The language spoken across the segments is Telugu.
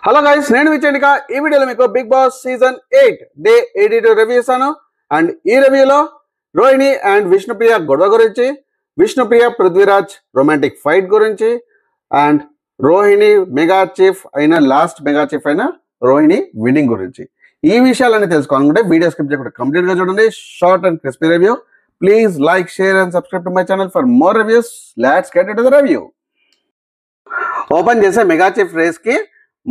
హలో గైస్, నేను విచండిక. ఈ వీడియోలో మీకు Big Boss season 8 day 82 review ఇస్తాను. అండ్ ఈ రివ్యూలో రోహిణి అండ్ విష్ణుప్రియ గొడవ గురించి, విష్ణుప్రియ పృథ్వీరాజ్ రొమాంటిక్ ఫైట్ గురించి, and Rohini last mega chief అయిన రోహిణి విన్నింగ్ గురించి ఈ విషయాలన్నీ తెలుసుకోవాలనుకుంటే వీడియో స్కిప్ చేయకుండా కంప్లీట్ గా చూడండి. Short and crispy review. Please like, share and subscribe to my channel for more reviews. Let's get into the review. Open చేసే మెగా చీఫ్ రేస్ కి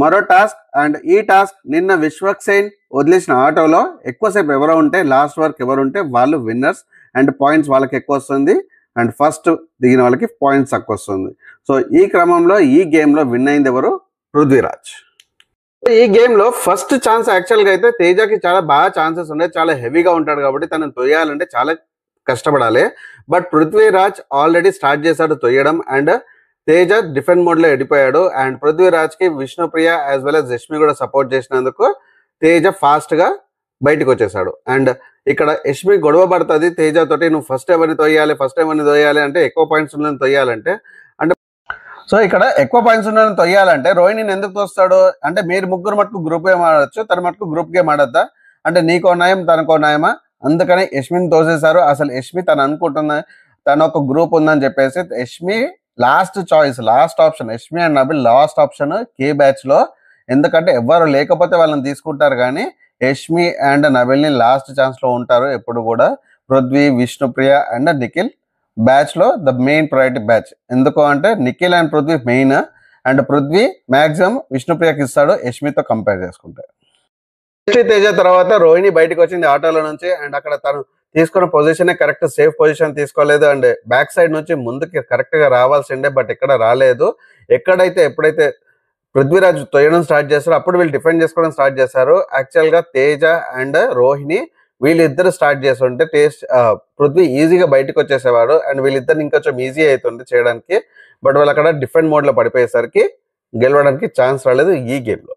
మరో టాస్క్. అండ్ ఈ టాస్క్ నిన్న విశ్వక్సేన్ వదిలేసిన ఆటోలో ఎక్కువసేపు ఎవరో ఉంటే, లాస్ట్ వరకు ఎవరు ఉంటే వాళ్ళు విన్నర్స్. అండ్ పాయింట్స్ వాళ్ళకి ఎక్కువ వస్తుంది, అండ్ ఫస్ట్ దిగిన వాళ్ళకి పాయింట్స్ తక్కువ వస్తుంది. సో ఈ క్రమంలో ఈ గేమ్లో విన్ అయింది ఎవరు? పృథ్వీరాజ్. ఈ గేమ్లో ఫస్ట్ ఛాన్స్ యాక్చువల్గా అయితే తేజకి చాలా బాగా ఛాన్సెస్ ఉన్నాయి. చాలా హెవీగా ఉంటాడు కాబట్టి తనను తొయ్యాలంటే చాలా కష్టపడాలి. బట్ పృథ్వీరాజ్ ఆల్రెడీ స్టార్ట్ చేశాడు తొయ్యడం. అండ్ తేజ డిఫెండ్ మోడ్ లో వెళ్ళిపోయాడు. అండ్ పృథ్వీరాజ్ కి Vishnupriya as well as Yashmi కూడా సపోర్ట్ చేసినందుకు తేజ ఫాస్ట్ గా బయటకు వచ్చేసాడు. అండ్ ఇక్కడ యష్మి గొడవ పడుతుంది తేజ తోటి, నువ్వు ఫస్ట్ ఎవరిని తొయ్యాలి అంటే ఎక్కువ పాయింట్స్ ఉన్న తొయ్యాలంటే. అంటే సో ఇక్కడ ఎక్కువ పాయింట్స్ ఉన్న తొయ్యాలంటే రోహిణిని ఎందుకు తోస్తాడు అంటే, మీరు ముగ్గురు మటుకు గ్రూప్ గేమ్ ఆడొచ్చు, తన మటుకు గ్రూప్ గేమ్ ఆడద్దా అంటే నీకో న్యాయం తనకో న్యాయమా? అందుకని యష్మిని తోసేశారు. అసలు యష్మి తను అనుకుంటుంది తన ఒక గ్రూప్ ఉందని చెప్పేసి Yashmi last choice, last option Yashmi and Nabil last option కే బ్యాచ్ లో. ఎందుకంటే ఎవరు లేకపోతే వాళ్ళని తీసుకుంటారు, కానీ యష్మి అండ్ నబిల్ని లాస్ట్ ఛాన్స్ లో ఉంటారు ఎప్పుడు కూడా. పృథ్వీ, విష్ణుప్రియ అండ్ నిఖిల్ బ్యాచ్ లో ద మెయిన్ ప్రయారిటీ బ్యాచ్. ఎందుకు అంటే Nikhil and Prithvi main, and Prithvi maximum విష్ణుప్రియకి ఇస్తాడు యష్మితో కంపేర్ చేసుకుంటే. తేజ తర్వాత రోహిణి బయటకు వచ్చింది ఆటోలో నుంచి. అండ్ అక్కడ తను తీసుకున్న పొజిషన్ కరెక్ట్, సేఫ్ పొజిషన్ తీసుకోలేదు. అండ్ బ్యాక్ సైడ్ నుంచి ముందుకి కరెక్ట్ గా రావాల్సిండే, బట్ ఇక్కడ రాలేదు. ఎప్పుడైతే పృథ్వీరాజ్ తొయ్యడం స్టార్ట్ చేస్తారో అప్పుడు వీళ్ళు డిఫెండ్ చేసుకోవడం స్టార్ట్ చేశారు. యాక్చువల్ గా తేజ అండ్ రోహిణి వీళ్ళిద్దరు స్టార్ట్ చేస్తుంటే పృథ్వీ ఈజీగా బయటకు వచ్చేసేవాడు. అండ్ వీళ్ళిద్దరిని ఇంకొంచెం ఈజీ అవుతుంది చేయడానికి. బట్ వాళ్ళు అక్కడ డిఫెండ్ మోడ్ లో పడిపోయేసరికి గెలవడానికి ఛాన్స్ రాలేదు ఈ గేమ్ లో.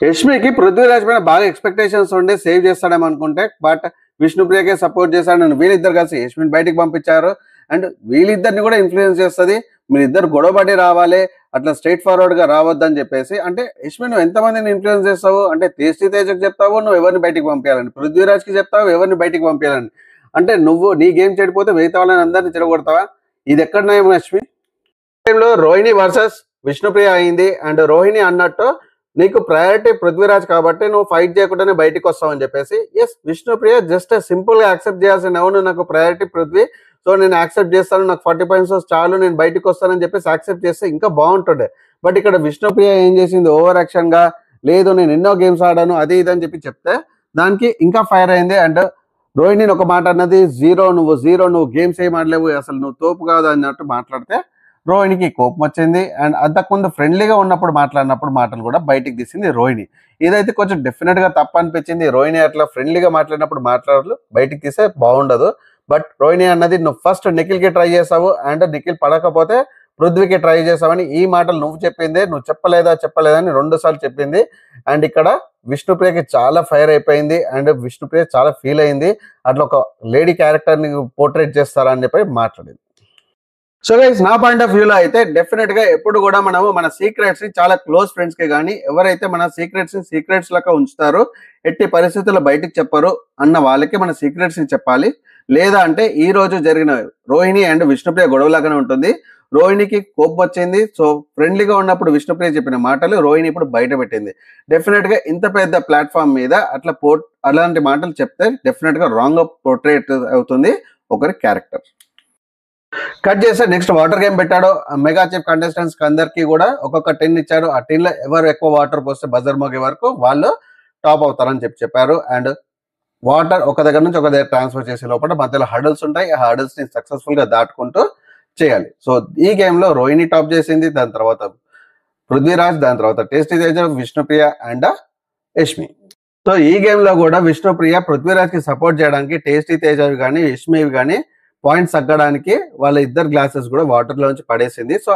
యష్మికి పృథ్వీరాజ్ పైన బాగా ఎక్స్పెక్టేషన్స్ ఉండి సేవ్ చేస్తాడేమో అనుకుంటే, బట్ విష్ణుప్రియకే సపోర్ట్ చేశాడు. అండ్ వీళ్ళిద్దరు కలిసి యష్మిని బయటికి పంపించారు. అండ్ వీళ్ళిద్దరిని కూడా ఇన్ఫ్లుయెన్స్ చేస్తుంది, మీరిద్దరు గొడవపడి రావాలి, అట్లా స్ట్రైట్ ఫార్వర్డ్ గా రావద్దని చెప్పేసి. అంటే యష్మి నువ్వు ఎంతమందిని ఇన్ఫ్లుయెన్స్ చేస్తావు అంటే, టేస్టీ తేజకి చెప్తావు నువ్వు ఎవరిని బయటికి పంపించాలని, పృథ్వీరాజ్ కి చెప్తావు ఎవరిని బయటికి పంపించాలని. అంటే నువ్వు నీ గేమ్ చెడిపోతే మిగతా వాళ్ళని అందరినీ చెడగొడతావా? ఇది ఎక్కడ న్యాయం యష్మి? టైంలో రోహిణి వర్సెస్ విష్ణుప్రియ అయింది. అండ్ రోహిణి అన్నట్టు నీకు ప్రయారిటీ పృథ్వీరాజ్ కాబట్టి నువ్వు ఫైట్ చేయకుండానే బయటకు వస్తావు అని చెప్పేసి. ఎస్, విష్ణుప్రియ జస్ట్ సింపుల్ గా యాక్సెప్ట్ చేయాల్సిన, అవును నాకు ప్రయారిటీ పృథ్వీ, సో నేను యాక్సెప్ట్ చేస్తాను, నాకు 40 పాయింట్స్ చాలు, నేను బయటకు వస్తానని చెప్పేసి యాక్సెప్ట్ చేస్తే ఇంకా బాగుంటుండే. బట్ ఇక్కడ విష్ణుప్రియ ఏం చేసింది, ఓవర్ యాక్షన్ గా లేదు నేను ఎన్నో గేమ్స్ ఆడాను అది ఇది అని చెప్పి చెప్తే దానికి ఇంకా ఫైర్ అయింది. అండ్ రోహిణిని ఒక మాట అన్నది, నువ్వు గేమ్స్ ఏం ఆడలేవు, అసలు నువ్వు తోపు కాదు అన్నట్టు మాట్లాడితే రోహిణికి కోపం వచ్చింది. అండ్ అంతకుముందు ఫ్రెండ్లీగా ఉన్నప్పుడు మాట్లాడినప్పుడు మాటలు కూడా బయటికి తీసింది రోహిణి. ఇదైతే కొంచెం డెఫినెట్ గా తప్పు అనిపించింది. రోహిణి అట్లా ఫ్రెండ్లీగా మాట్లాడినప్పుడు మాట్లాడలు బయటికి తీస్తే బాగుండదు. బట్ రోహిణి అన్నది, నువ్వు ఫస్ట్ నిఖిల్ కి ట్రై చేసావు, అండ్ నిఖిల్ పడకపోతే పృథ్వీకి ట్రై చేసావని ఈ మాటలు నువ్వు చెప్పింది, నువ్వు చెప్పలేదా అని 2 సార్లు చెప్పింది. అండ్ ఇక్కడ విష్ణుప్రియకి చాలా ఫైర్ అయిపోయింది. అండ్ విష్ణుప్రియ చాలా ఫీల్ అయింది, అట్లా ఒక లేడీ క్యారెక్టర్ ని పోర్ట్రేట్ చేస్తారా అని చెప్పి మాట్లాడింది. సో గైస్, నా పాయింట్ ఆఫ్ వ్యూలో అయితే డెఫినెట్ గా ఎప్పుడు కూడా మనము మన సీక్రెట్స్ ని చాలా క్లోజ్ ఫ్రెండ్స్ కి కానీ, ఎవరైతే మన సీక్రెట్స్ లెక్క ఉంచుతారో, ఎట్టి పరిస్థితుల్లో బయటకు చెప్పరు అన్న వాళ్ళకి మన సీక్రెట్స్ ని చెప్పాలి. లేదా అంటే ఈ రోజు జరిగిన రోహిణి అండ్ విష్ణుప్రియ గొడవలాగానే ఉంటుంది. రోహిణికి కోపం వచ్చింది, సో ఫ్రెండ్లీగా ఉన్నప్పుడు విష్ణుప్రియ చెప్పిన మాటలు రోహిణి ఇప్పుడు బయట పెట్టింది. డెఫినెట్ గా ఇంత పెద్ద ప్లాట్ఫామ్ మీద అలాంటి మాటలు చెప్తే డెఫినెట్ గా రాంగ్ పోర్ట్రేట్ అవుతుంది ఒకరి క్యారెక్టర్. కట్ చేస్తే నెక్స్ట్ వాటర్ గేమ్ పెట్టాడు. మెగా చీఫ్ కంటెస్టెంట్స్ అందరికి కూడా ఒక్కొక్క 10 ఇచ్చారు. ఆ 10 లో ఎవరు ఎక్కువ వాటర్ పోస్తే బజర్ మోగే వరకు వాళ్ళు టాప్ అవుతారని చెప్పారు. అండ్ వాటర్ ఒక దగ్గర నుంచి ఒక దగ్గర ట్రాన్స్ఫర్ చేసే లోపల మధ్యలో హడల్స్ ఉంటాయి, ఆ హడల్స్ ని సక్సెస్ఫుల్ గా దాటుకుంటూ చేయాలి. సో ఈ గేమ్ లో రోహిణి టాప్ చేసింది, దాని తర్వాత పృథ్వీరాజ్, దాని తర్వాత tasty Teja, Vishnupriya and Yashmi. So ఈ గేమ్ లో కూడా విష్ణుప్రియ పృథ్వీరాజ్ కి సపోర్ట్ చేయడానికి టేస్టీ తేజవి కానీ యష్మివి కానీ పాయింట్స్ తగ్గడానికి వాళ్ళ ఇద్దరు గ్లాసెస్ కూడా వాటర్ లోంచి పడేసింది. సో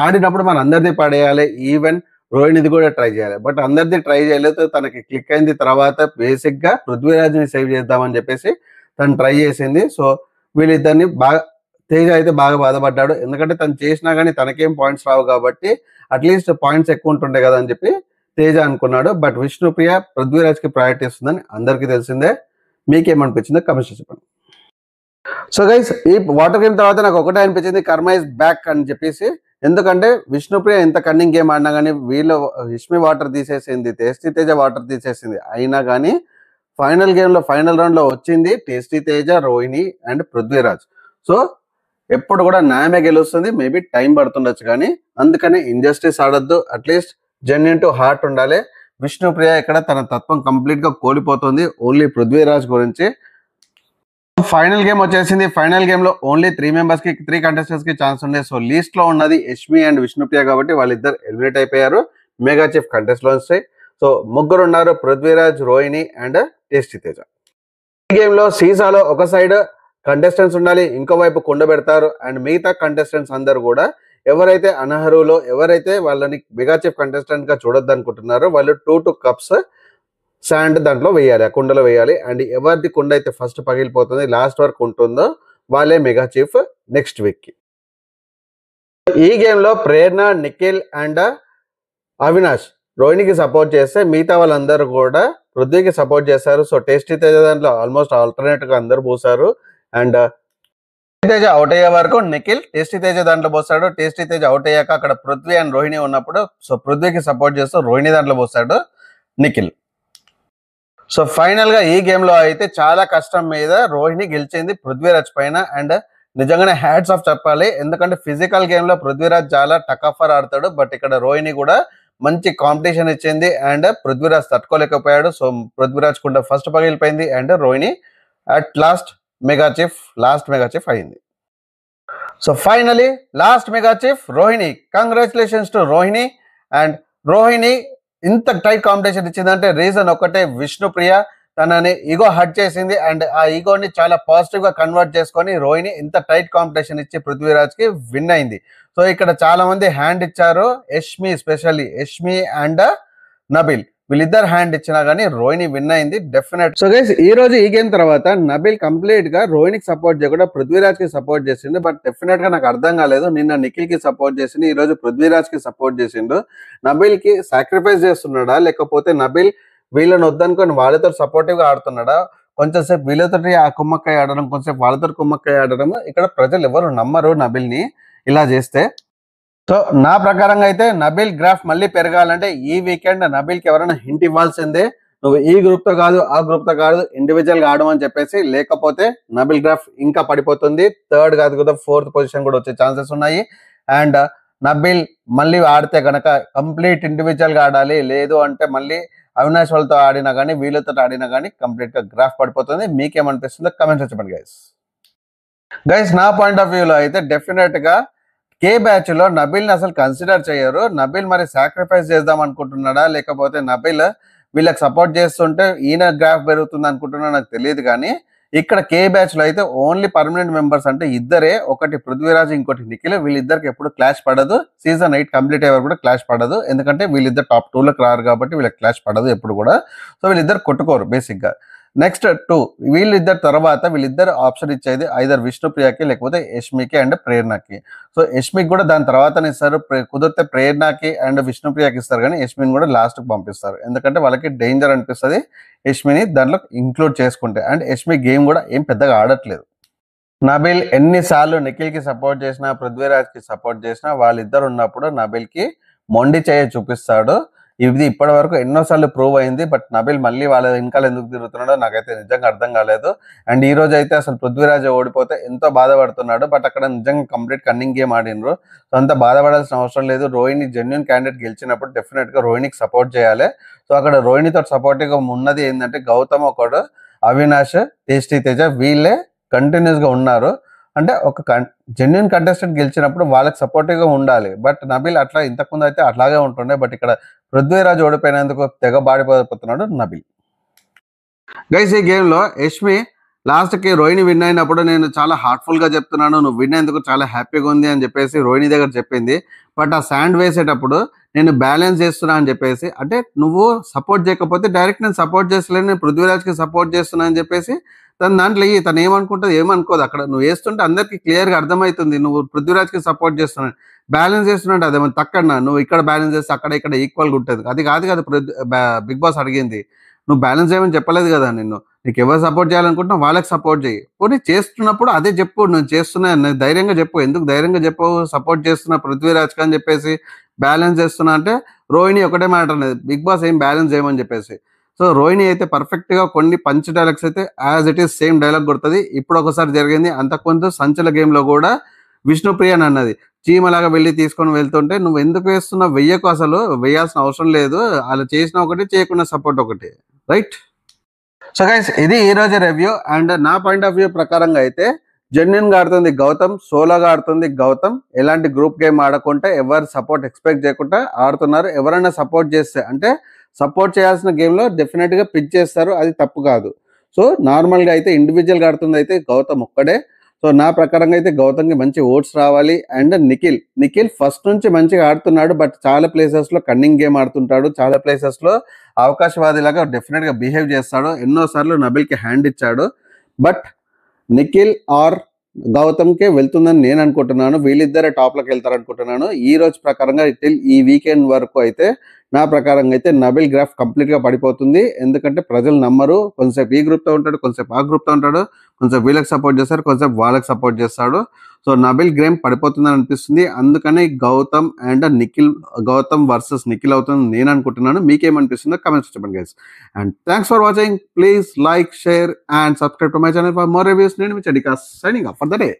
ఆడినప్పుడు మన అందరిది పడేయాలి, ఈవెన్ రోహిణిది కూడా ట్రై చేయాలి. బట్ అందరిది ట్రై చేయలేదు, తనకి క్లిక్ అయింది. తర్వాత బేసిక్ గా పృథ్వీరాజ్ని సేవ్ చేద్దామని చెప్పేసి తను ట్రై చేసింది. సో వీళ్ళిద్దరిని తేజ అయితే బాగా బాధపడ్డాడు, ఎందుకంటే తను చేసినా కానీ తనకేం పాయింట్స్ రావు కాబట్టి అట్లీస్ట్ పాయింట్స్ ఎక్కువ ఉంటుండే కదా అని చెప్పి తేజ అనుకున్నాడు. బట్ విష్ణుప్రియ పృథ్వీరాజ్ కి ప్రయారిటీ ఇస్తుందని అందరికీ తెలిసిందే. మీకేమనిపించిందో కమెంట్స్ చెప్పండి. సో గైస్, ఈ వాటర్ గేమ్ తర్వాత నాకు ఒకటే అనిపించింది, కర్మ ఇస్ బ్యాక్ అని చెప్పేసి. ఎందుకంటే విష్ణుప్రియ ఎంత కన్నింగ్ గేమ్ ఆడినా కానీ వీళ్ళు విష్మి వాటర్ తీసేసింది, టేస్టీ తేజ వాటర్ తీసేసింది, అయినా కానీ ఫైనల్ గేమ్ లో ఫైనల్ రౌండ్ లో వచ్చింది tasty Teja, Rohini and Prithviraj. So ఎప్పుడు కూడా న్యాయమే గెలుస్తుంది. మేబీ టైం పడుతుండొచ్చు కానీ, అందుకని ఇంజస్టిస్ ఆడొద్దు, అట్లీస్ట్ జెన్యూన్ టు హార్ట్ ఉండాలి. విష్ణుప్రియ ఇక్కడ తన తత్వం కంప్లీట్ గా కోల్పోతుంది ఓన్లీ పృథ్వీరాజ్ గురించి. ఫైనల్ గేమ్ వచ్చేసింది. ఫైనల్ గేమ్ లో ఓన్లీ 3 మెంబర్స్ కి 3 కంటెస్టెంట్స్ కి ఛాన్స్ ఉండే. సో లీస్ట్ లో ఉన్నది యష్మి అండ్ విష్ణుప్రియ కాబట్టి వాళ్ళిద్దరు ఎలిమినేట్ అయిపోయారు మెగా చీఫ్ కంటెస్ట్ లో. సో ముగ్గురు ఉన్నారు, పృథ్వీరాజ్, రోహిణి అండ్ టేస్టీ తేజ. ఈ గేమ్ లో సీసాలో ఒక సైడ్ కంటెస్టెంట్స్ ఉండాలి, ఇంకో వైపు కుండ పెడతారు. అండ్ మిగతా కంటెస్టెంట్స్ అందరు కూడా ఎవరైతే అనర్హులో, ఎవరైతే వాళ్ళని మెగా చీఫ్ కంటెస్టెంట్ గా చూడొద్దు అనుకుంటున్నారో వాళ్ళు 2 కప్స్ శాండ్ దాంట్లో వేయాలి, ఆ కుండలో వేయాలి. అండ్ ఎవరిది కుండ అయితే ఫస్ట్ పగిలిపోతుంది, లాస్ట్ వరకు ఉంటుందో వాళ్ళే మెగా చీఫ్ నెక్స్ట్ వీక్ కి. ఈ గేమ్ లో ప్రేరణ, నిఖిల్ అండ్ అవినాష్ రోహిణికి సపోర్ట్ చేస్తే మిగతా వాళ్ళందరూ కూడా పృథ్వీకి సపోర్ట్ చేశారు. సో టేస్టీ తేజ దాంట్లో ఆల్మోస్ట్ ఆల్టర్నేట్ గా అందరు పోసారు. అండ్ తేజ అవుట్ అయ్యే వరకు నిఖిల్ టేస్టీ తేజ దాంట్లో పోస్తాడు. టేస్టీ తేజ అవుట్ అయ్యాక అక్కడ పృథ్వీ అండ్ రోహిణి ఉన్నప్పుడు సో పృథ్వీకి సపోర్ట్ చేస్తూ రోహిణి దాంట్లో పోస్తాడు నిఖిల్. సో ఫైనల్ గా ఈ గేమ్ లో అయితే చాలా కష్టం మీద రోహిణి గెలిచింది పృథ్వీరాజ్ పైన. అండ్ నిజంగానే హ్యాట్స్ ఆఫ్ చెప్పాలి, ఎందుకంటే ఫిజికల్ గేమ్ లో పృథ్వీరాజ్ చాలా టకఫర్ ఆడతాడు. బట్ ఇక్కడ రోహిణి కూడా మంచి కాంపిటీషన్ ఇచ్చింది అండ్ పృథ్వీరాజ్ తట్టుకోలేకపోయాడు. సో పృథ్వీరాజ్ కూడా ఫస్ట్ పగిలిపోయింది and Rohini at last last mega chief అయింది. So finally last mega chief Rohini. Congratulations to Rohini. And Rohini ఇంత టైట్ కాంపిటీషన్ ఇచ్చిందంటే రీజన్ ఒకటే, విష్ణుప్రియ తనని ఈగో హర్ట్ చేసింది అండ్ ఆ ఈగోని చాలా పాజిటివ్ గా కన్వర్ట్ చేసుకొని రోహిణి ఇంత టైట్ కాంపిటీషన్ ఇచ్చి పృథ్వీరాజ్ కి విన్ అయింది. సో ఇక్కడ చాలా మంది హ్యాండ్ ఇచ్చారు, యష్మి స్పెషల్లీ యష్మి అండ్ నబిల్ వీళ్ళిద్దరు హ్యాండ్ ఇచ్చినా కానీ రోహిణి విన్ అయింది డెఫినెట్. సో గైస్, ఈ రోజు ఈ గేమ్ తర్వాత నబిల్ కంప్లీట్ గా రోహిణికి సపోర్ట్ చేయకుండా పృథ్వీరాజ్ కి సపోర్ట్ చేసిండు. బట్ డెఫినెట్ గా నాకు అర్థం కాలేదు, నిన్న నిఖిల్ కి సపోర్ట్ చేసిండు, ఈ రోజు పృథ్వీరాజ్ కి సపోర్ట్ చేసిండు. నబిల్ కి సాక్రిఫైస్ చేస్తున్నాడా, లేకపోతే నబిల్ వీళ్ళని వద్దనుకొని వాళ్ళతో సపోర్టివ్ గా ఆడుతున్నాడా? కొంచెం సేపు వీళ్ళతో ఆ కుమ్మక్కాయ ఆడడం, కొంచెంసేపు వాళ్ళతో కుమ్మక్కాయ ఆడడం, ఇక్కడ ప్రజలు ఎవరు నమ్మరు నబిల్ ని ఇలా చేస్తే. సో నా ప్రకారంగా అయితే నబిల్ గ్రాఫ్ మళ్ళీ పెరగాలంటే ఈ వీకెండ్ నబిల్ కి ఎవరైనా హింట్ ఇవ్వాల్సిందే, నువ్వు ఈ గ్రూప్ తో కాదు ఆ గ్రూప్ తో కాదు ఇండివిజువల్ గా ఆడమని చెప్పేసి, లేకపోతే నబిల్ గ్రాఫ్ ఇంకా పడిపోతుంది. 3rd కాదు కదా 4th పొజిషన్ కూడా వచ్చే ఛాన్సెస్ ఉన్నాయి. అండ్ నబిల్ మళ్ళీ ఆడితే కనుక కంప్లీట్ ఇండివిజువల్ గా ఆడాలి, లేదు అంటే మళ్ళీ అవినాష్ వాళ్ళతో ఆడినా కానీ వీళ్ళతో ఆడినా కానీ కంప్లీట్ గా గ్రాఫ్ పడిపోతుంది. మీకేమనిపిస్తుందో కమెంట్స్ చెప్పండి గైస్. నా పాయింట్ ఆఫ్ వ్యూలో అయితే డెఫినెట్ గా కే బ్యాచ్ లో నబిల్ ని అసలు కన్సిడర్ చేయరు. నబిల్ మరి సాక్రిఫైస్ చేద్దాం అనుకుంటున్నాడా, లేకపోతే నబిల్ వీళ్ళకి సపోర్ట్ చేస్తుంటే ఈయన గ్రాఫ్ పెరుగుతుంది అనుకుంటున్నా నాకు తెలియదు. కానీ ఇక్కడ కే బ్యాచ్ లో అయితే ఓన్లీ పర్మనెంట్ మెంబర్స్ అంటే ఇద్దరే, ఒకటి పృథ్వీరాజ్ ఇంకోటి నిఖిల్. వీళ్ళిద్దరికి ఎప్పుడు క్లాష్ పడదు, సీజన్ 8 కంప్లీట్ అయ్యే కూడా క్లాష్ పడదు, ఎందుకంటే వీళ్ళిద్దరు టాప్ 2లోకి రారు కాబట్టి వీళ్ళకి క్లాష్ పడదు ఎప్పుడు కూడా. సో వీళ్ళిద్దరు కొట్టుకోరు బేసిక్ గా. నెక్స్ట్ 2 వీళ్ళిద్దరు తర్వాత వీళ్ళిద్దరు ఆప్షన్ ఇచ్చేది ఐదర్ విష్ణుప్రియకి లేకపోతే యష్మికి అండ్ ప్రేరణకి. సో యష్మికి కూడా దాని తర్వాత ఇస్తారు, కుదిరితే ప్రేరణకి అండ్ విష్ణుప్రియకి ఇస్తారు, కానీ యష్మిని కూడా లాస్ట్ కి పంపిస్తారు, ఎందుకంటే వాళ్ళకి డేంజర్ అనిపిస్తుంది యష్మిని దాంట్లో ఇంక్లూడ్ చేసుకుంటే. అండ్ యష్మి గేమ్ కూడా ఏం పెద్దగా ఆడట్లేదు. నబిల్ ఎన్నిసార్లు నిఖిల్ కి సపోర్ట్ చేసినా పృథ్వీరాజ్ కి సపోర్ట్ చేసినా వాళ్ళిద్దరు ఉన్నప్పుడు నబిల్ కి మొండి చేయ చూపిస్తాడు. ఇది ఇప్పటి వరకు ఎన్నోసార్లు ప్రూవ్ అయింది. బట్ నబిల్ మళ్ళీ వాళ్ళ వెనకాల ఎందుకు తిరుగుతున్నాడో నాకైతే నిజంగా అర్థం కాలేదు. అండ్ ఈ రోజు అయితే అసలు పృథ్వీరాజ్ ఓడిపోతే ఎంతో బాధపడుతున్నాడు. బట్ అక్కడ నిజంగా కంప్లీట్ కన్నింగ్ గేమ్ ఆడినరు. సో అంత బాధపడాల్సిన అవసరం లేదు. రోహిణి జెన్యున్ క్యాండిడేట్ గెలిచినప్పుడు డెఫినెట్ గా రోహిణికి సపోర్ట్ చేయాలి. సో అక్కడ రోహిణితో సపోర్టివ్ గా ఉన్నది ఏంటంటే గౌతమ్ ఒకడు, అవినాష్, టేస్టీ తేజ వీళ్ళే కంటిన్యూస్ గా ఉన్నారు. అంటే ఒక జెన్యున్ కంటెస్టెంట్ గెలిచినప్పుడు వాళ్ళకి సపోర్టివ్ గా ఉండాలి. బట్ నబిల్ అట్లా ఇంతకుముందు అయితే అట్లాగే ఉంటుండే. బట్ ఇక్కడ పృథ్వీరాజ్ ఓడిపోయినందుకు తెగ బాడిపోతున్నాడు నబిల్. గైస్, ఈ గేమ్ లో యష్మి లాస్ట్ కి రోహిణి విన్ అయినప్పుడు నేను చాలా హార్ట్ఫుల్ గా చెప్తున్నాను, నువ్వు విన్ అయినందుకు చాలా హ్యాపీగా ఉంది అని చెప్పేసి రోహిణి దగ్గర చెప్పింది. బట్ ఆ శాండ్ వేసేటప్పుడు నేను బ్యాలెన్స్ చేస్తున్నా అని చెప్పేసి, అంటే నువ్వు సపోర్ట్ చేయకపోతే డైరెక్ట్ నేను సపోర్ట్ చేస్తలేను, నేను పృథ్వీరాజ్ కి సపోర్ట్ చేస్తున్నా అని చెప్పేసి తన దాంట్లో తను ఏమనుకుంటుంది ఏమనుకోదు. అక్కడ నువ్వు వేస్తుంటే అందరికి క్లియర్గా అర్థమవుతుంది నువ్వు పృథ్వీరాజ్కి సపోర్ట్ చేస్తున్నావు, బ్యాలెన్స్ చేస్తున్నట్టు. అదేమో తక్కడనా నువ్వు ఇక్కడ బ్యాలెన్స్ చేస్తే అక్కడ ఇక్కడ ఈక్వల్గా ఉంటుంది. అది కాదు కదా బిగ్ బాస్ అడిగింది. నువ్వు బ్యాలెన్స్ చేయమని చెప్పలేదు కదా నిన్ను. నీకు ఎవరు సపోర్ట్ చేయాలనుకుంటున్నా వాళ్ళకి సపోర్ట్ చేయి. పోనీ చేస్తున్నప్పుడు అదే చెప్పు, నేను చేస్తున్నా ధైర్యంగా చెప్పు. ఎందుకు ధైర్యంగా చెప్పు సపోర్ట్ చేస్తున్నా పృథ్వీరాజ్కి అని చెప్పేసి, బ్యాలెన్స్ చేస్తున్నా అంటే రోహిణి ఒకటే మాట అనేది, బిగ్ బాస్ ఏం బ్యాలెన్స్ చేయమని చెప్పేసి. సో రోహిణి అయితే పర్ఫెక్ట్గా కొన్ని పంచ్ డైలాగ్స్ అయితే as it is same dialogue కొడుతుంది. ఇప్పుడు ఒకసారి జరిగింది, అంతకుముందు సంచల గేమ్లో కూడా విష్ణుప్రియ అన్నది చీమలాగా వెళ్ళి తీసుకొని వెళ్తుంటే నువ్వు ఎందుకు వేస్తున్నావు, వెయ్యకు, అసలు వేయాల్సిన అవసరం లేదు, అలా చేసిన ఒకటి చేయకుండా సపోర్ట్ ఒకటి, రైట్? సో గైస్, ఇది ఈ రోజు రివ్యూ. అండ్ నా పాయింట్ ఆఫ్ వ్యూ ప్రకారంగా అయితే జెన్యున్ గా ఆడుతుంది గౌతమ్, సోలోగా ఆడుతుంది గౌతమ్. ఎలాంటి గ్రూప్ గేమ్ ఆడకుండా, ఎవరు సపోర్ట్ ఎక్స్పెక్ట్ చేయకుండా ఆడుతున్నారు. ఎవరైనా సపోర్ట్ చేస్తే అంటే సపోర్ట్ చేయాల్సిన గేమ్ లో డెఫినెట్ గా పిచ్ చేస్తారు, అది తప్పు కాదు. సో నార్మల్ గా అయితే ఇండివిజువల్ గా ఆడుతుంది అయితే గౌతమ్ ఒక్కడే. సో నా ప్రకారంగా అయితే గౌతమ్కి మంచి ఓట్స్ రావాలి. అండ్ నిఖిల్ ఫస్ట్ నుంచి మంచిగా ఆడుతున్నాడు, బట్ చాలా ప్లేసెస్ లో కన్నింగ్ గేమ్ ఆడుతుంటాడు, చాలా ప్లేసెస్ లో అవకాశవాదిలాగా డెఫినెట్ గా బిహేవ్ చేస్తాడు. ఎన్నోసార్లు నబిల్కి హ్యాండ్ ఇచ్చాడు. బట్ నిఖిల్ ఆర్ గౌతమ్కే వెళ్తుందని నేను అనుకుంటున్నాను. వీళ్ళిద్దరే టాప్లోకి వెళ్తారు అనుకుంటున్నాను. ఈ రోజు ప్రకారంగా ఈ వీకెండ్ వరకు అయితే నా ప్రకారంగా అయితే నబిల్ గ్రాఫ్ కంప్లీట్ గా పడిపోతుంది. ఎందుకంటే ప్రజలు నమ్మరు. కొంతసేపు ఈ గ్రూప్ తో ఉంటాడు, కొంతసేపు ఆ గ్రూప్ తో ఉంటాడు, కొంచెం వీళ్ళకి సపోర్ట్ చేస్తారు, కొంచెం వాళ్ళకి సపోర్ట్ చేస్తాడు. సో నబిల్ గేమ్ పడిపోతుందని అనిపిస్తుంది. అందుకని గౌతమ్ వర్సెస్ నిఖిల్ అవుతుంది నేను అనుకుంటున్నాను. మీకేమనిపిస్తుందో కమెంట్స్ చెప్పండి guys. And thanks for watching. Please like, share and subscribe to my channel for more reviews. నేను మీ చడికా signing off for the day.